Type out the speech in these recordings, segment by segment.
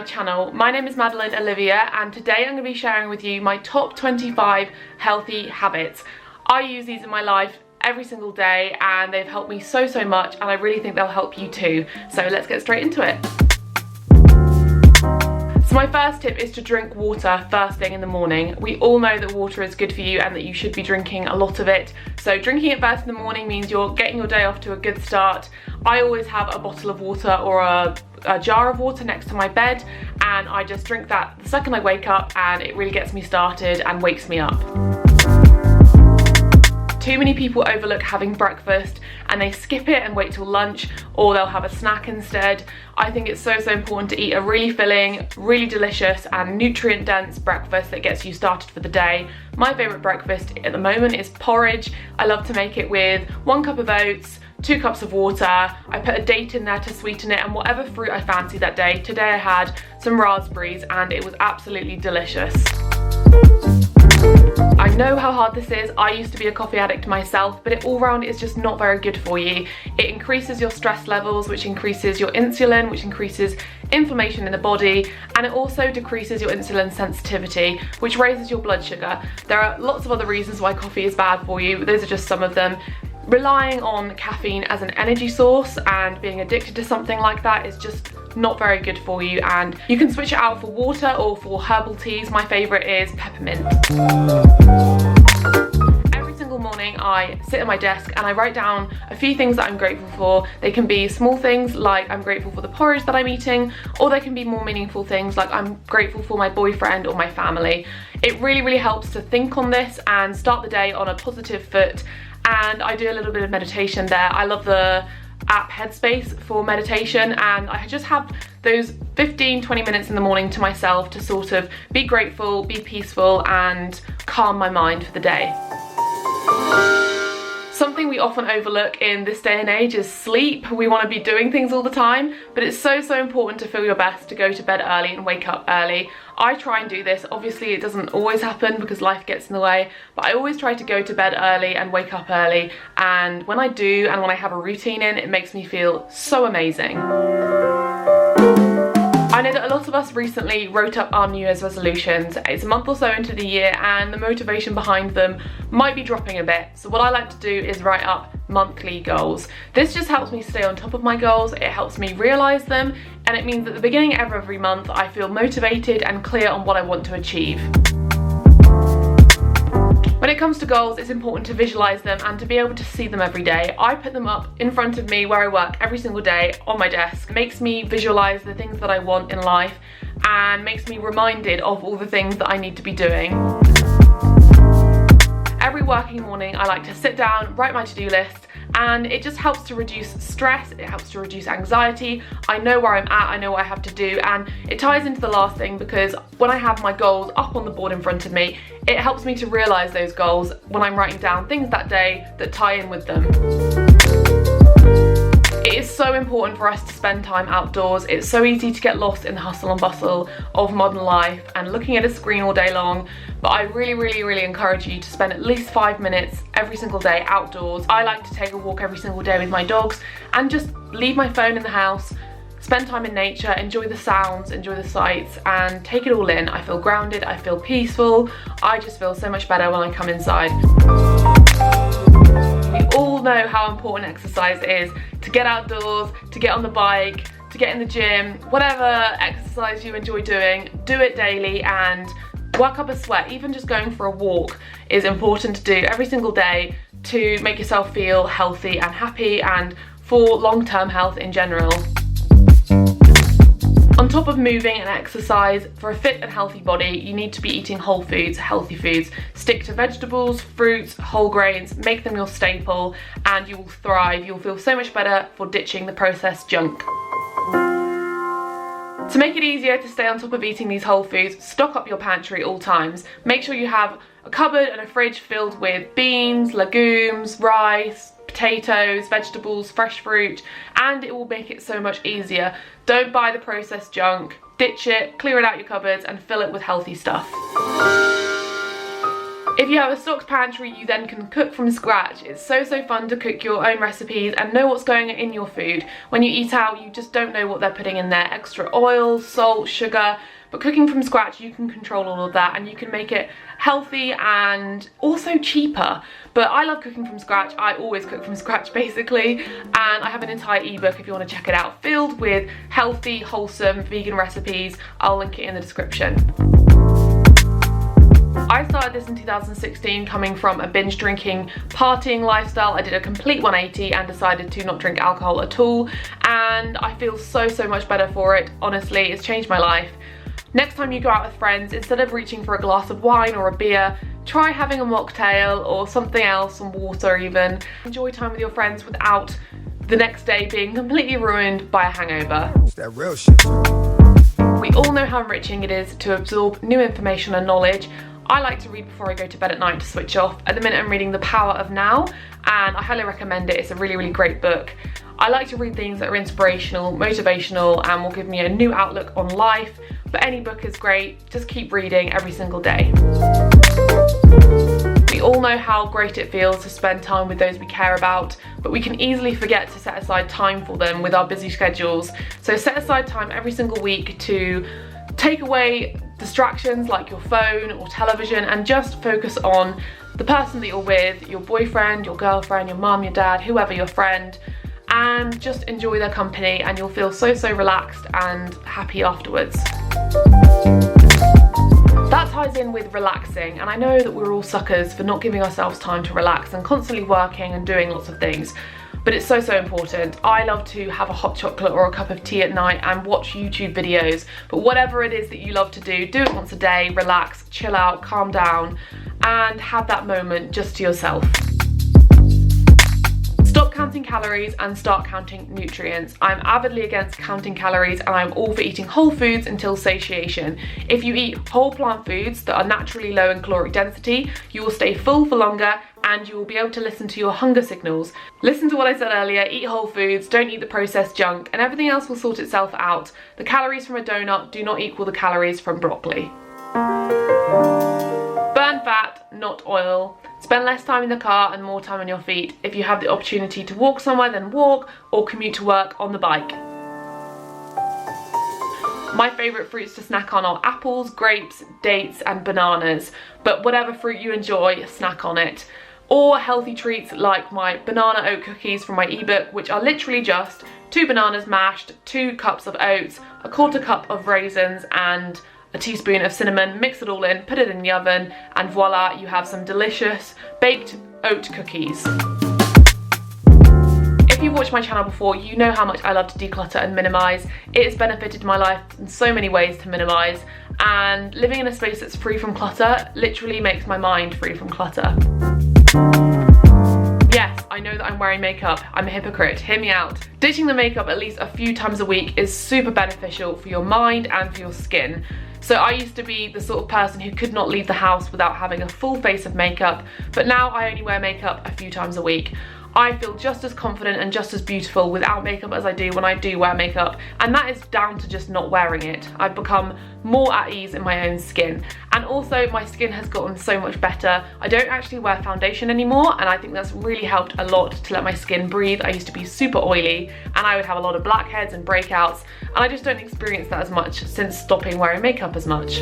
channel. My name is Madeline Olivia and today I'm going to be sharing with you my top 25 healthy habits. I use these in my life every single day and they've helped me so much, and I really think they'll help you too. So let's get straight into it. So my first tip is to drink water first thing in the morning. We all know that water is good for you and that you should be drinking a lot of it. So drinking it first in the morning means you're getting your day off to a good start. I always have a bottle of water or a jar of water next to my bed, and I just drink that the second I wake up, and it really gets me started and wakes me up. Too many people overlook having breakfast and they skip it and wait till lunch, or they'll have a snack instead. I think it's so important to eat a really filling, really delicious and nutrient dense breakfast that gets you started for the day. My favourite breakfast at the moment is porridge. I love to make it with 1 cup of oats, 2 cups of water. I put a date in there to sweeten it and whatever fruit I fancy that day. Today I had some raspberries and it was absolutely delicious. I know how hard this is. I used to be a coffee addict myself, but it all round is just not very good for you. It increases your stress levels, which increases your insulin, which increases inflammation in the body, and it also decreases your insulin sensitivity, which raises your blood sugar. There are lots of other reasons why coffee is bad for you, but those are just some of them. Relying on caffeine as an energy source and being addicted to something like that is just not very good for you, and you can switch it out for water or for herbal teas. My favourite is peppermint. Every single morning I sit at my desk and I write down a few things that I'm grateful for. They can be small things like I'm grateful for the porridge that I'm eating, or they can be more meaningful things like I'm grateful for my boyfriend or my family. It really helps to think on this and start the day on a positive foot. And I do a little bit of meditation there. I love the app Headspace for meditation, and I just have those 15-20 minutes in the morning to myself to sort of be grateful, be peaceful and calm my mind for the day. Something we often overlook in this day and age is sleep. We want to be doing things all the time, but it's so important to feel your best, to go to bed early and wake up early. I try and do this. Obviously it doesn't always happen because life gets in the way, but I always try to go to bed early and wake up early, and when I do and when I have a routine in, it makes me feel so amazing. I know that a lot of us recently wrote up our New Year's resolutions. It's a month or so into the year and the motivation behind them might be dropping a bit. So what I like to do is write up monthly goals. This just helps me stay on top of my goals, it helps me realise them, and it means at the beginning of every month I feel motivated and clear on what I want to achieve. When it comes to goals, it's important to visualise them and to be able to see them every day. I put them up in front of me where I work every single day on my desk. It makes me visualise the things that I want in life and makes me reminded of all the things that I need to be doing. Every working morning I like to sit down, write my to-do list, and it just helps to reduce stress, it helps to reduce anxiety. I know where I'm at, I know what I have to do, and it ties into the last thing because when I have my goals up on the board in front of me, it helps me to realise those goals when I'm writing down things that day that tie in with them. It is so important for us to spend time outdoors. It's so easy to get lost in the hustle and bustle of modern life and looking at a screen all day long, but I really encourage you to spend at least 5 minutes every single day outdoors. I like to take a walk every single day with my dogs and just leave my phone in the house, spend time in nature, enjoy the sounds, enjoy the sights and take it all in. I feel grounded, I feel peaceful, I just feel so much better when I come inside. We all know how important exercise is. To get outdoors, to get on the bike, to get in the gym, whatever exercise you enjoy doing, do it daily and work up a sweat. Even just going for a walk is important to do every single day to make yourself feel healthy and happy and for long-term health in general. On top of moving and exercise, for a fit and healthy body, you need to be eating whole foods, healthy foods. Stick to vegetables, fruits, whole grains, make them your staple, and you will thrive. You'll feel so much better for ditching the processed junk. To make it easier to stay on top of eating these whole foods, stock up your pantry at all times. Make sure you have a cupboard and a fridge filled with beans, legumes, rice, potatoes, vegetables, fresh fruit, and it will make it so much easier. Don't buy the processed junk, ditch it, clear it out your cupboards and fill it with healthy stuff. If you have a stocked pantry, you then can cook from scratch. It's so fun to cook your own recipes and know what's going in your food. When you eat out, you just don't know what they're putting in there. Extra oil, salt, sugar. But cooking from scratch, you can control all of that and you can make it healthy and also cheaper. But I love cooking from scratch. I always cook from scratch basically. And I have an entire ebook if you want to check it out, filled with healthy, wholesome, vegan recipes. I'll link it in the description. I started this in 2016 coming from a binge drinking, partying lifestyle. I did a complete 180 and decided to not drink alcohol at all. And I feel so much better for it. Honestly, it's changed my life. Next time you go out with friends, instead of reaching for a glass of wine or a beer, try having a mocktail or something else, some water even. Enjoy time with your friends without the next day being completely ruined by a hangover. It's that real shit. We all know how enriching it is to absorb new information and knowledge. I like to read before I go to bed at night to switch off. At the minute I'm reading The Power of Now and I highly recommend it. It's a really great book. I like to read things that are inspirational, motivational and will give me a new outlook on life. But any book is great, just keep reading every single day. We all know how great it feels to spend time with those we care about, but we can easily forget to set aside time for them with our busy schedules. So set aside time every single week to take away distractions like your phone or television and just focus on the person that you're with, your boyfriend, your girlfriend, your mum, your dad, whoever, your friend, and just enjoy their company and you'll feel so relaxed and happy afterwards. That ties in with relaxing, and I know that we're all suckers for not giving ourselves time to relax and constantly working and doing lots of things. But it's so important. I love to have a hot chocolate or a cup of tea at night and watch YouTube videos. But whatever it is that you love to do it once a day, relax, chill out, calm down, and have that moment just to yourself. Stop counting calories and start counting nutrients. I'm avidly against counting calories and I'm all for eating whole foods until satiation. If you eat whole plant foods that are naturally low in caloric density, you will stay full for longer and you will be able to listen to your hunger signals. Listen to what I said earlier, eat whole foods, don't eat the processed junk, and everything else will sort itself out. The calories from a donut do not equal the calories from broccoli. Burn fat, not oil. Spend less time in the car and more time on your feet. If you have the opportunity to walk somewhere, then walk, or commute to work on the bike. My favourite fruits to snack on are apples, grapes, dates and bananas. But whatever fruit you enjoy, snack on it. Or healthy treats like my banana oat cookies from my ebook, which are literally just 2 bananas mashed, 2 cups of oats, a 1/4 cup of raisins and a teaspoon of cinnamon. Mix it all in, put it in the oven, and voila, you have some delicious baked oat cookies. If you've watched my channel before, you know how much I love to declutter and minimise. It has benefited my life in so many ways to minimise, and living in a space that's free from clutter literally makes my mind free from clutter. Yes, I know that I'm wearing makeup. I'm a hypocrite, hear me out. Ditching the makeup at least a few times a week is super beneficial for your mind and for your skin. So I used to be the sort of person who could not leave the house without having a full face of makeup, but now I only wear makeup a few times a week. I feel just as confident and just as beautiful without makeup as I do when I do wear makeup, and that is down to just not wearing it. I've become more at ease in my own skin, and also my skin has gotten so much better. I don't actually wear foundation anymore, and I think that's really helped a lot to let my skin breathe. I used to be super oily and I would have a lot of blackheads and breakouts, and I just don't experience that as much since stopping wearing makeup as much.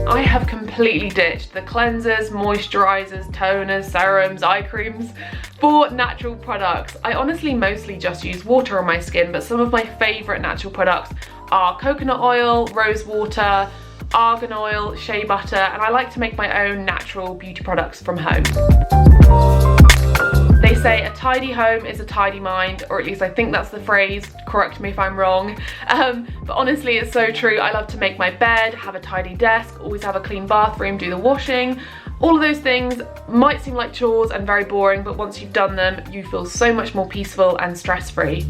I have completely ditched the cleansers, moisturisers, toners, serums, eye creams for natural products. I honestly mostly just use water on my skin, but some of my favourite natural products are coconut oil, rose water, argan oil, shea butter, and I like to make my own natural beauty products from home. They say a tidy home is a tidy mind, or at least I think that's the phrase, correct me if I'm wrong. But honestly, it's so true. I love to make my bed, have a tidy desk, always have a clean bathroom, do the washing. All of those things might seem like chores and very boring, but once you've done them, you feel so much more peaceful and stress-free.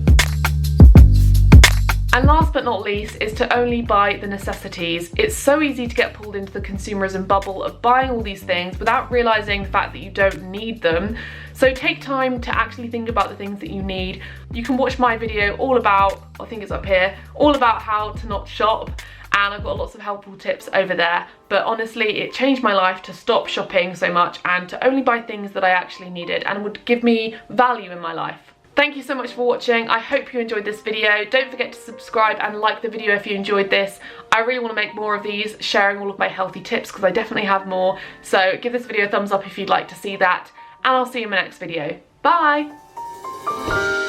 And last but not least is to only buy the necessities. It's so easy to get pulled into the consumerism bubble of buying all these things without realising the fact that you don't need them. So take time to actually think about the things that you need. You can watch my video all about, I think it's up here, all about how to not shop. and I've got lots of helpful tips over there. But honestly, it changed my life to stop shopping so much and to only buy things that I actually needed and would give me value in my life. Thank you so much for watching. I hope you enjoyed this video. Don't forget to subscribe and like the video if you enjoyed this. I really want to make more of these, sharing all of my healthy tips, because I definitely have more. So give this video a thumbs up if you'd like to see that, and I'll see you in my next video. Bye!